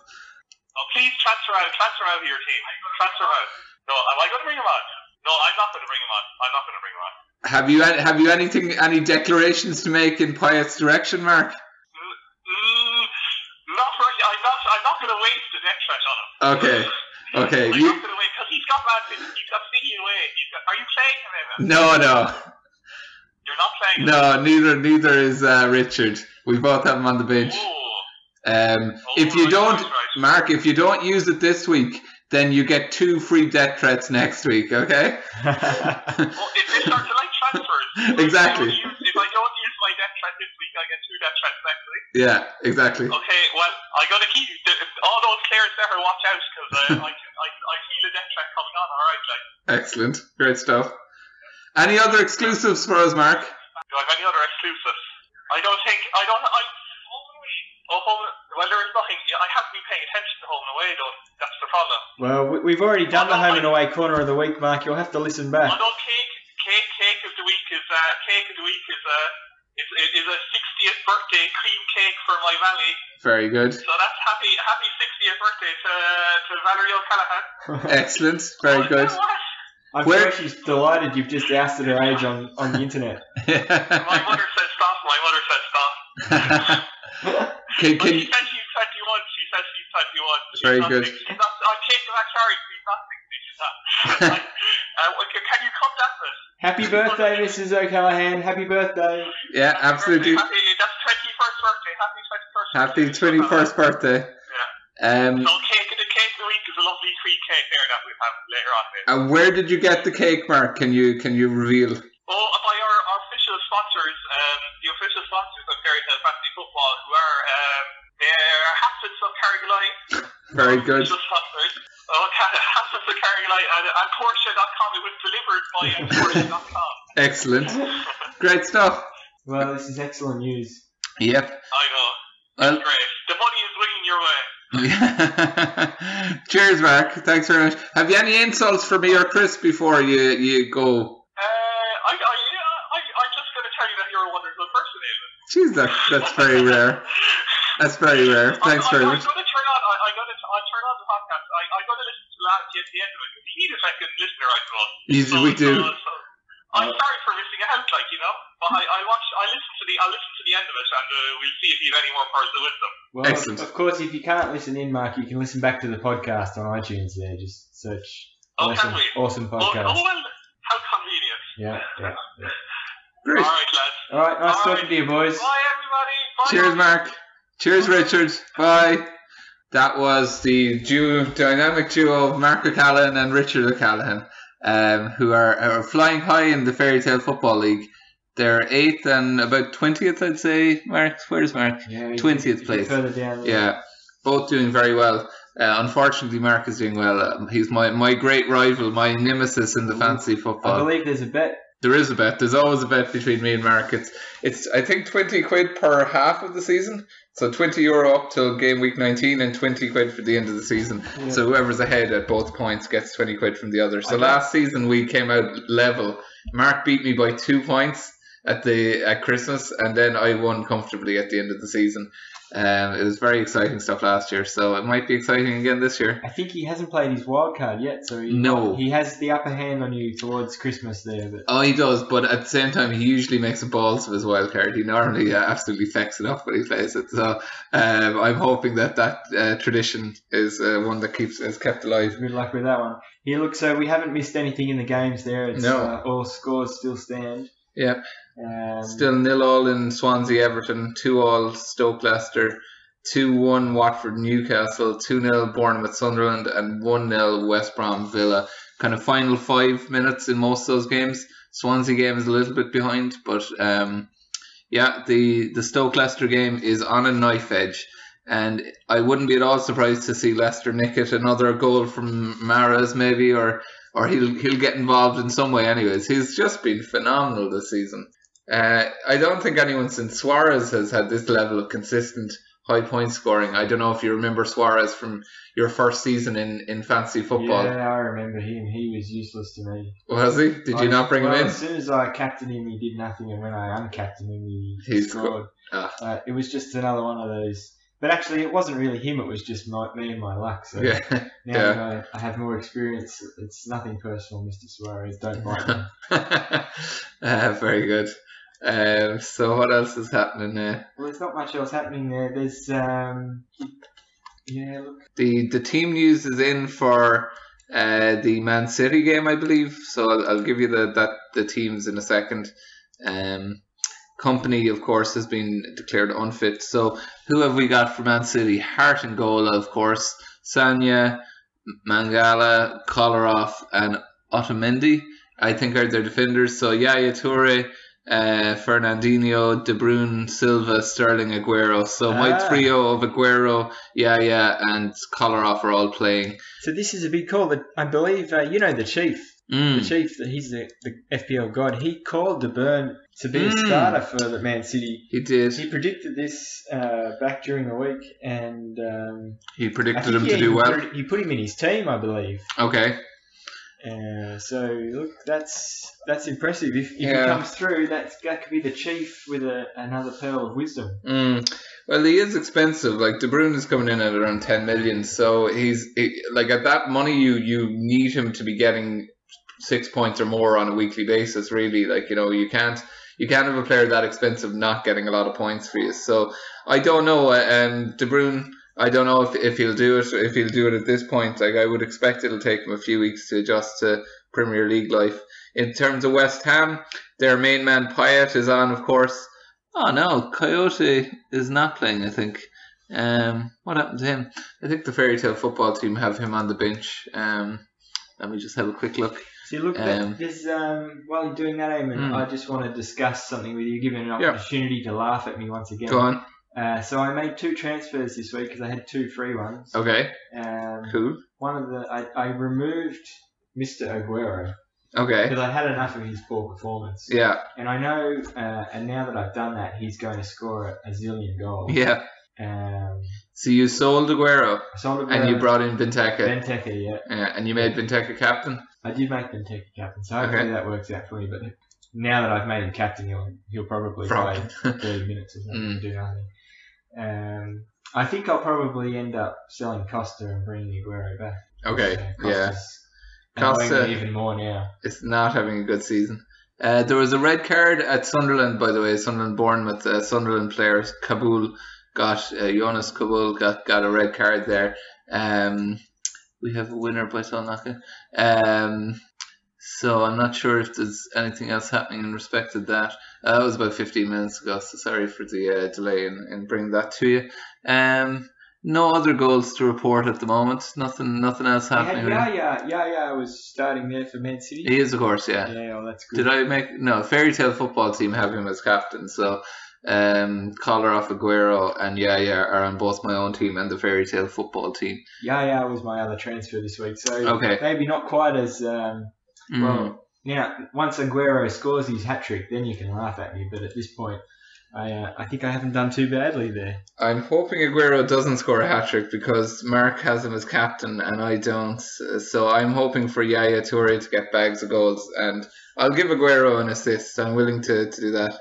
Oh, please transfer out of your team. Transfer out. No, am I going to bring him on? No, I'm not going to bring him on. Have you any declarations to make in Payette's direction, Mark? Not really. I'm not going to waste the death threat on him. Okay. I'm not going to wait because he's got City away. Are you playing him, Eamon? No. You're not playing him? No, neither is Richard. We both have him on the bench. If you don't, Mark, if you don't use it this week, then you get 2 free death threats next week, okay? If they start to like transfers. Exactly. If I don't use my death threat this week, I get 2 death threats next week. Yeah, exactly. Okay, well, I got to keep all those players better watch out because I feel a death threat coming on, alright, like. Excellent. Great stuff. Any other exclusives for us, Mark? Do I have any other exclusives? Well, there is nothing. I haven't been paying attention to home and away, though. That's the problem. Well, we've already done the home and away corner of the week, Mark. You'll have to listen back. Although cake of the week is a 60th birthday cream cake for my Valley. Very good. So that's happy 60th birthday to Valerie O'Callaghan. Excellent. Very good. You know I'm sure she's delighted you've just ousted her age on the internet. My mother said stop. Can she said she's 21. She said she's 21. Very good. I'm taking that charge. She's not 60. Can you come down with us? Happy birthday, Mrs. O'Callaghan. Happy birthday. Yeah, absolutely. That's 21st birthday. Happy 21st birthday. Happy 21st birthday. Yeah. So cake of the week is a lovely cream cake there that we have later on. And where did you get the cake, Mark? Can you reveal? Oh, by our sponsors of Fairytale Fantasy Football, who are they're Hassets of Carrigaline. Very good. Just sponsors. Hassets of Carrigaline and Porsche.com. It was delivered by Porsche.com. Excellent. Great stuff. Well, this is excellent news. Yep. I know. Well, It's great. The money is winging your way. Cheers, Mark. Thanks very much. Have you any insults for me or Chris before you go? I'm just going to tell you that you're a wonderful person, Eamonn. Jeez, that's very rare. That's very rare. Thanks very much. I'm going to turn on. I'll turn on the podcast. I'm going to listen to the end of it. We need a second listener, I suppose. We do. I'm sorry for missing out, but I'll listen to the end of it, and we'll see if you have any more pearls of wisdom. Well, excellent. Of course, if you can't listen in, Mark, you can listen back to the podcast on iTunes there. Just search awesome podcast. Oh, well, how convenient. Yeah. Great. All right, lads. All right, nice talking to you, boys. Bye, everybody. Bye. Cheers, Mark. Cheers, Richard. Bye. That was the dynamic duo of Mark O'Callaghan and Richard O'Callaghan, who are flying high in the Fairytale Football League. They're 8th and about 20th, I'd say. Mark, where's Mark? Yeah, 20th place. Further down. Yeah, both doing very well. Unfortunately, Mark is doing well. He's my great rival, my nemesis in the fantasy football. I believe there's a bet. There is a bet. There's always a bet between me and Mark. It's I think 20 quid per half of the season. So €20 up till game week 19 and 20 quid for the end of the season. Yeah. So whoever's ahead at both points gets 20 quid from the other. So last season we came out level. Mark beat me by 2 points at Christmas, and then I won comfortably at the end of the season. It was very exciting stuff last year, so it might be exciting again this year. I think he hasn't played his wild card yet, so he has the upper hand on you towards Christmas there. But. Oh, he does, but at the same time, he usually makes a balls of his wild card. He normally absolutely fecks it up when he plays it. So I'm hoping that tradition is one that is kept alive. Good luck with that one. Here, look, so we haven't missed anything in the games there. It's, no. All scores still stand. Yep. Still 0-0 in Swansea Everton, 2-2 Stoke Leicester, 2-1 Watford Newcastle, 2-0 Bournemouth Sunderland, and 1-0 West Brom Villa. Kind of final 5 minutes in most of those games. Swansea game is a little bit behind, but the Stoke Leicester game is on a knife edge. And I wouldn't be at all surprised to see Leicester nick it. Another goal from Mahrez maybe, or he'll get involved in some way anyways. He's just been phenomenal this season. I don't think anyone since Suarez has had this level of consistent high point scoring. I don't know if you remember Suarez from your first season in fantasy football. Yeah, I remember him. He was useless to me. Was he? Did you not bring him in? As soon as I captained him, he did nothing, and when I uncaptained him, he scored. It was just another one of those. But actually, it wasn't really him. It was just me and my luck. So now that I have more experience, it's nothing personal, Mr. Suarez. Don't bite me. Very good. So what else is happening there? Well, there's not much else happening there. There's look. The team news is in for the Man City game, I believe. So I'll give you the teams in a second. Company, of course, has been declared unfit. So who have we got for Man City? Hart and goal, of course. Sanya, Mangala, Kolarov, and Otamendi, I think, are their defenders. So Yaya Toure, Fernandinho, De Bruyne, Silva, Sterling, Aguero. So my trio of Aguero, Yaya, and Kolarov are all playing. So this is a big call. That I believe the Chief. The Chief, he's the FPL god. He called De Bruyne to be a starter for the Man City. He did. He predicted this back during the week, and he predicted him to do well. He put him in his team, I believe. Okay. So look, that's impressive. If he comes through, that could be the Chief with another pearl of wisdom. Well, he is expensive. Like De Bruyne is coming in at around 10 million, so he's like at that money, you need him to be getting 6 points or more on a weekly basis. Really, you can't have a player that expensive not getting a lot of points for you. So I don't know. De Bruyne, I don't know if he'll do it. If he'll do it at this point, I would expect it'll take him a few weeks to adjust to Premier League life. In terms of West Ham, their main man Payet is on, of course. Oh no, Coyote is not playing, I think. What happened to him? I think the Fairytale Football team have him on the bench. Let me just have a quick look. See, look, there's, while you're doing that, Eamon, I just want to discuss something with you, given an opportunity to laugh at me once again. Go on. So I made 2 transfers this week because I had 2 free ones. Okay. Cool. One of I removed Mr. Aguero. Okay. Because I had enough of his poor performance. Yeah. And I know, and now that I've done that, he's going to score a zillion goals. Yeah. So you sold Aguero. And you brought in Benteke. Benteke, yeah. And you made Benteke captain? I did make Benteke captain, so hopefully that works out for me. But now that I've made him captain, he'll probably play 30 minutes or something and do nothing. I think I'll probably end up selling Costa and bringing Aguero back. Okay, Costa even more now. It's not having a good season. There was a red card at Sunderland, by the way. Sunderland-Bournemouth. Sunderland players Jonas Kabul got a red card there. We have a winner by Solnaka. So I'm not sure if there's anything else happening in respect to that. That was about 15 minutes ago, so sorry for the delay in bringing that to you. No other goals to report at the moment. Nothing else happening. Yeah, was starting there for Man City. He is, of course, yeah. Yeah, well, that's good. Did I make... No, Fairytale Football team have him as captain, so... Collar off Aguero and are on both my own team and the Fairytale Football team. Was my other transfer this week, so maybe not quite as well. Now, once Aguero scores his hat trick, then you can laugh at me. But at this point, I think I haven't done too badly there. I'm hoping Aguero doesn't score a hat trick because Mark has him as captain and I don't. So I'm hoping for Yaya Toure to get bags of goals, and I'll give Aguero an assist. I'm willing to do that.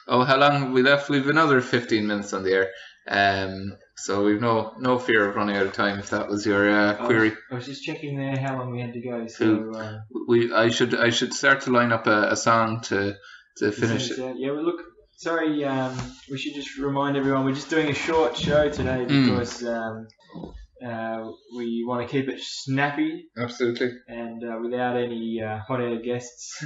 How long have we left? We've another 15 minutes on the air. So we've no fear of running out of time if that was your query. I was just checking there how long we had to go. So I should start to line up a song to finish it. Well, look, sorry, we should just remind everyone we're just doing a short show today because we want to keep it snappy. Absolutely. And without any hot air guests.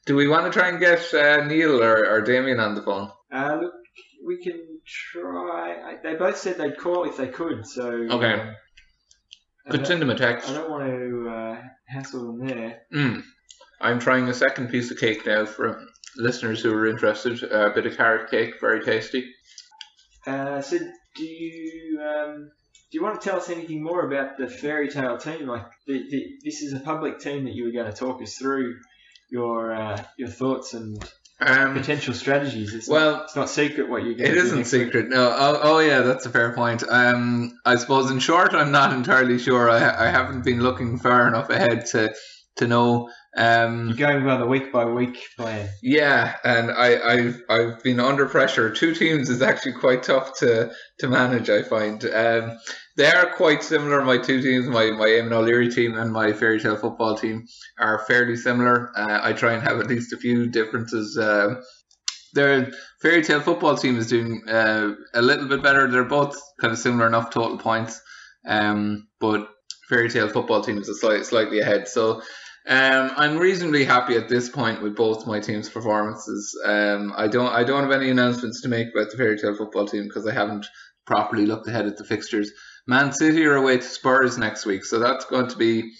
Do we want to try and get Neil or Damien on the phone? Look, we can try. They both said they'd call if they could. So okay. Could send them a text. I don't want to hassle them there. I'm trying a second piece of cake now for listeners who are interested. A bit of carrot cake, very tasty. So do you want to tell us anything more about the Fairytale team? Like, this is a public team that you were going to talk us through your thoughts and potential strategies. It's not secret what you're going to do. It isn't secret. No. Oh, yeah, that's a fair point. I suppose in short, I'm not entirely sure. I haven't been looking far enough ahead to know. You're going by the week-by-week plan. Yeah, and I've been under pressure. 2 teams is actually quite tough to manage, I find. They are quite similar, my 2 teams. My Eamonn O'Leary team and my Fairytale Football team are fairly similar. I try and have at least a few differences. Their Fairytale Football team is doing a little bit better. They're both kind of similar enough total points, but Fairytale Football team is slightly ahead. So I'm reasonably happy at this point with both my team's performances. I don't have any announcements to make about the Fairytale Football team because I haven't properly looked ahead at the fixtures. Man City are away to Spurs next week, so that's going to be,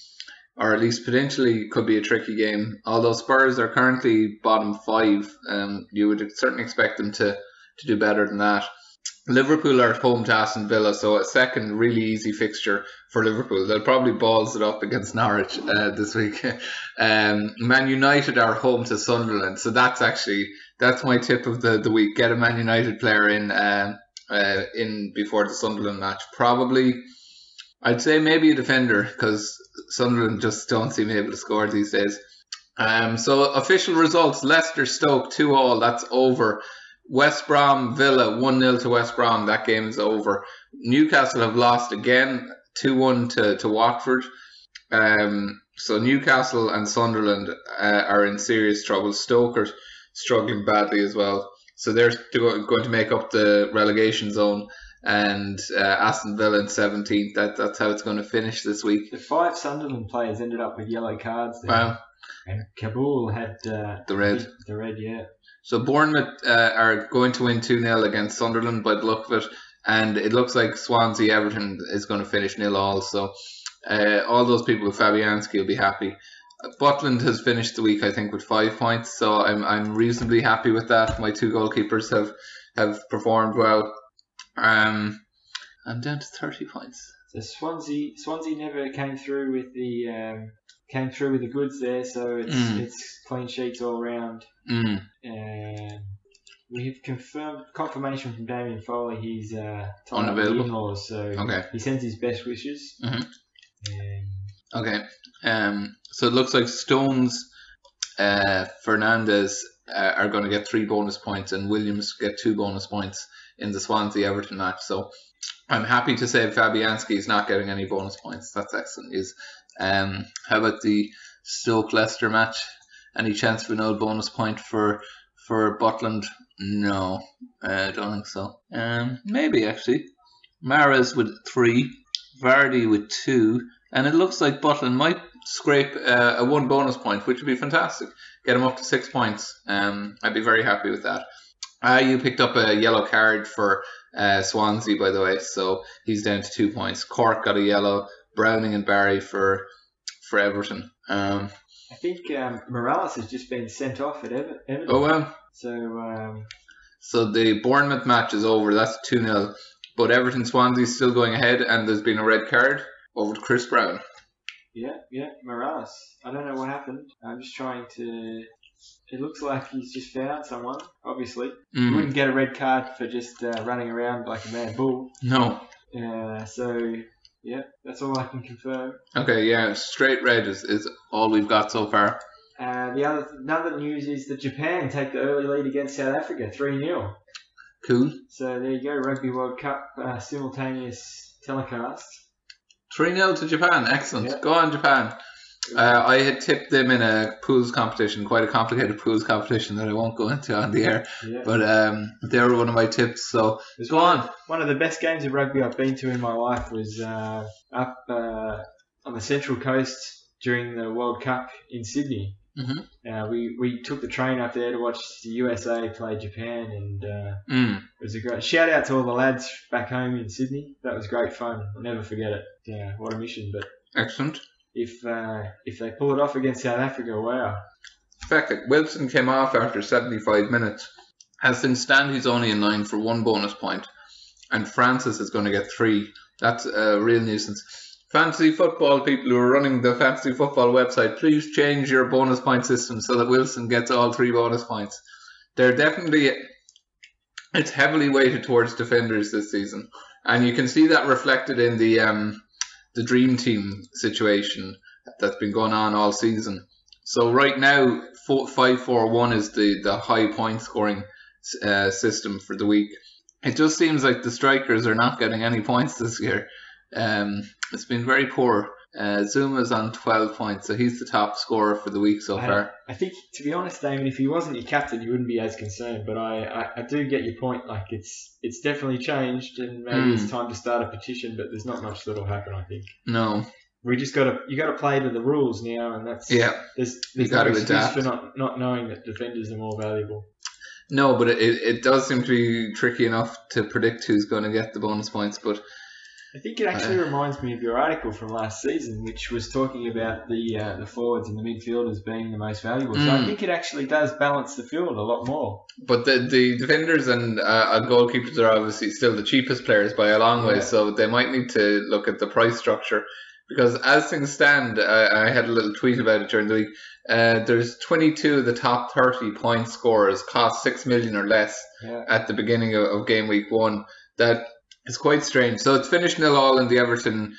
or at least potentially could be, a tricky game. Although Spurs are currently bottom 5, you would certainly expect them to do better than that. Liverpool are at home to Aston Villa, so a second really easy fixture for Liverpool. They'll probably balls it up against Norwich this week. Man United are home to Sunderland, so that's my tip of the week. Get a Man United player in before the Sunderland match. Probably, I'd say maybe a defender because Sunderland just don't seem able to score these days. So official results: Leicester Stoke 2-2. That's over. West Brom Villa 1-0 to West Brom. That game is over. Newcastle have lost again 2-1 to Watford. So Newcastle and Sunderland are in serious trouble. Stoke are struggling badly as well. So they're going to make up the relegation zone, and Aston Villa in 17th. That's how it's going to finish this week. The 5 Sunderland players ended up with yellow cards there. Wow. And Kabul had the red. The red, yeah. So Bournemouth are going to win 2-0 against Sunderland by the look of it, and it looks like Swansea Everton is going to finish 0-0. So all those people with Fabianski will be happy. Butland has finished the week, I think, with 5 points, so I'm reasonably happy with that. My 2 goalkeepers have performed well. I'm down to 30 points. So Swansea never came through with the goods there, so it's clean sheets all round. And we have confirmation from Damien Foley he's unavailable. In-laws, so he sends his best wishes. Okay. So it looks like Stones, Fernandez are going to get 3 bonus points, and Williams get 2 bonus points in the Swansea-Everton match. So I'm happy to say Fabianski is not getting any bonus points. That's excellent news. How about the Stoke-Leicester match? Any chance for an old bonus point for Butland? No, I don't think so. Maybe actually. Mahrez with 3, Vardy with 2, and it looks like Butland might scrape a 1 bonus point, which would be fantastic. Get him up to 6 points. I'd be very happy with that. You picked up a yellow card for Swansea, by the way, so he's down to 2 points. Cork got a yellow, Browning and Barry for Everton. I think Morales has just been sent off at Everton. Oh, well. So the Bournemouth match is over. That's 2-0. But Everton-Swansea is still going ahead, and there's been a red card over to Chris Brown. Yeah, Morales. I don't know what happened. I'm just trying to... It looks like he's just found someone, obviously. You wouldn't get a red card for just running around like a mad bull. No. So, yeah, that's all I can confirm. Okay, yeah, straight red is all we've got so far. Another news is that Japan take the early lead against South Africa, 3-0. Cool. So there you go, Rugby World Cup simultaneous telecast. 3-0 to Japan, excellent. Yep. Go on, Japan. I had tipped them in a pools competition, quite a complicated pools competition that I won't go into on the air. Yeah. But they were one of my tips, so go on. One of the best games of rugby I've been to in my life was up on the Central Coast during the World Cup in Sydney. We took the train up there to watch the USA play Japan, and it was a great shout out to all the lads back home in Sydney. That was great fun. I'll never forget it. Yeah, what a mission! But excellent. If they pull it off against South Africa, wow. Fact that Wilson came off after 75 minutes. As things stand, he's only in line for 1 bonus point, and Francis is going to get 3. That's a real nuisance. Fantasy football people who are running the fantasy football website, please change your bonus point system so that Wilson gets all 3 bonus points. They're definitely, it's heavily weighted towards defenders this season, and you can see that reflected in the dream team situation that's been going on all season. So right now 5-4-1 is the high point scoring system for the week. It just seems like the strikers are not getting any points this year. It's been very poor. Zuma's on 12 points, so he's the top scorer for the week so far. I think, to be honest, Damon, if he wasn't your captain, you wouldn't be as concerned. But I do get your point. Like it's definitely changed, and maybe it's time to start a petition. But there's not much that'll happen, I think. No. We just you got to play to the rules now, and that's There's no excuse for not knowing that defenders are more valuable. No, but it does seem to be tricky enough to predict who's going to get the bonus points, but. I think it actually reminds me of your article from last season, which was talking about the forwards and the midfielders being the most valuable. So I think it actually does balance the field a lot more. But the defenders and goalkeepers are obviously still the cheapest players by a long way, so they might need to look at the price structure. Because as things stand, I had a little tweet about it during the week, there's 22 of the top 30 point scorers cost 6 million or less at the beginning of game week 1. That is quite strange. So it's finished 0-0 in the Everton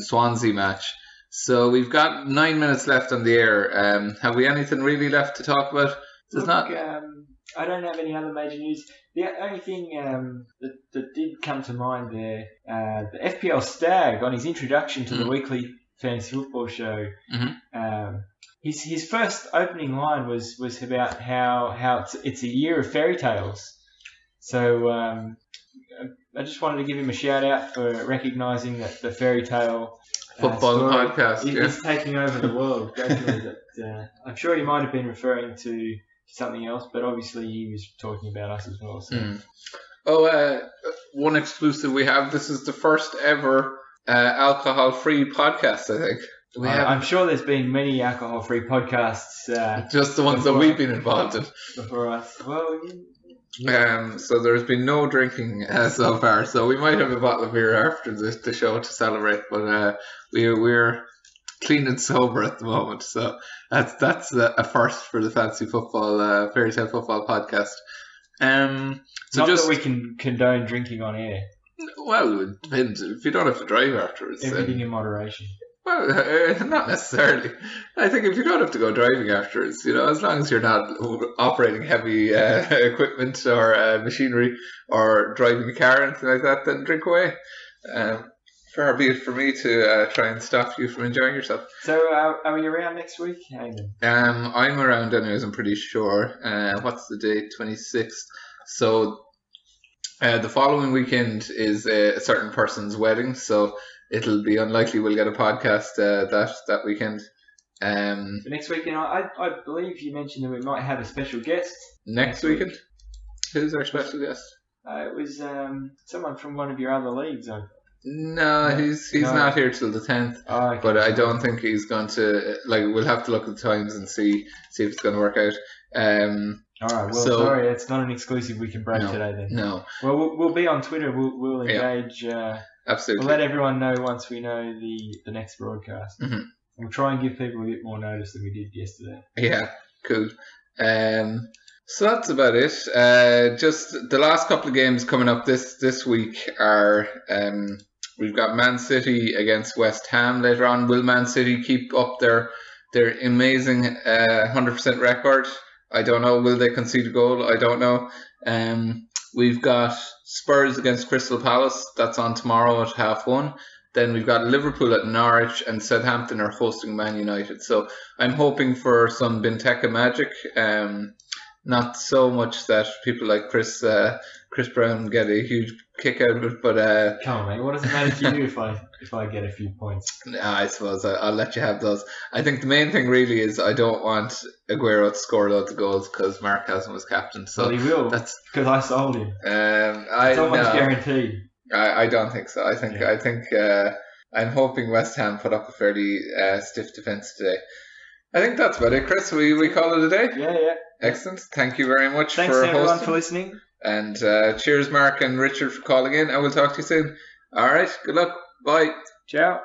Swansea match. So we've got 9 minutes left on the air. Have we anything really left to talk about? I don't have any other major news. The only thing that did come to mind there, the FPL Stag on his introduction to the weekly fantasy football show, his first opening line was about how it's a year of fairy tales. So I just wanted to give him a shout out for recognising that the Fairytale Football podcast is taking over the world. I'm sure he might have been referring to something else, but obviously he was talking about us as well. So. One exclusive we have. This is the first ever alcohol-free podcast, I think. I'm sure there's been many alcohol-free podcasts. Just the ones that we've been involved in. Before us. Well, so there's been no drinking so far. So we might have a bottle of beer after the show to celebrate. But we're clean and sober at the moment. So that's a first for the Fantasy Football, Fairytale Football podcast. So not just that we can condone drinking on air. Well, it depends. If you don't have to drive afterwards. Everything in moderation. Well, not necessarily. I think if you don't have to go driving afterwards, as long as you're not operating heavy equipment or machinery or driving a car or anything like that, then drink away. Far be it for me to try and stop you from enjoying yourself. So, are we around next week, Eamonn? I'm around anyways, I'm pretty sure. What's the date? 26th. So, the following weekend is a certain person's wedding, so it'll be unlikely we'll get a podcast that weekend. Next weekend, I believe you mentioned that we might have a special guest. Next weekend? Who's our special guest? It was someone from one of your other leagues. No, he's not here till the 10th. Oh, okay. But I don't think he's going to. We'll have to look at the times and see if it's going to work out. Alright, well, sorry, it's not an exclusive we can break today then. No. Well, we'll be on Twitter. We'll engage. Absolutely. We'll let everyone know once we know the next broadcast. Mm-hmm. We'll try and give people a bit more notice than we did yesterday. Yeah, cool. So that's about it. Just the last couple of games coming up this week are we've got Man City against West Ham later on. Will Man City keep up their amazing 100% record? I don't know. Will they concede a goal? I don't know. We've got Spurs against Crystal Palace. That's on tomorrow at 1:30. Then we've got Liverpool at Norwich, and Southampton are hosting Man United. So I'm hoping for some Benteke magic. Not so much that people like Chris Brown get a huge kick out of it, but come on, mate. What does it matter to you if I get a few points? I suppose I'll let you have those. I think the main thing really is I don't want Aguero to score loads of goals because Mark Hassan was captain. So well, he will. That's because I sold him. It's almost guaranteed. I don't think so. I think I'm hoping West Ham put up a fairly stiff defence today. I think that's about it, Chris. We call it a day. Yeah. Excellent. Thank you very much Thanks for everyone hosting. for listening. And cheers, Mark and Richard, for calling in. I will talk to you soon. All right. Good luck. Bye. Ciao.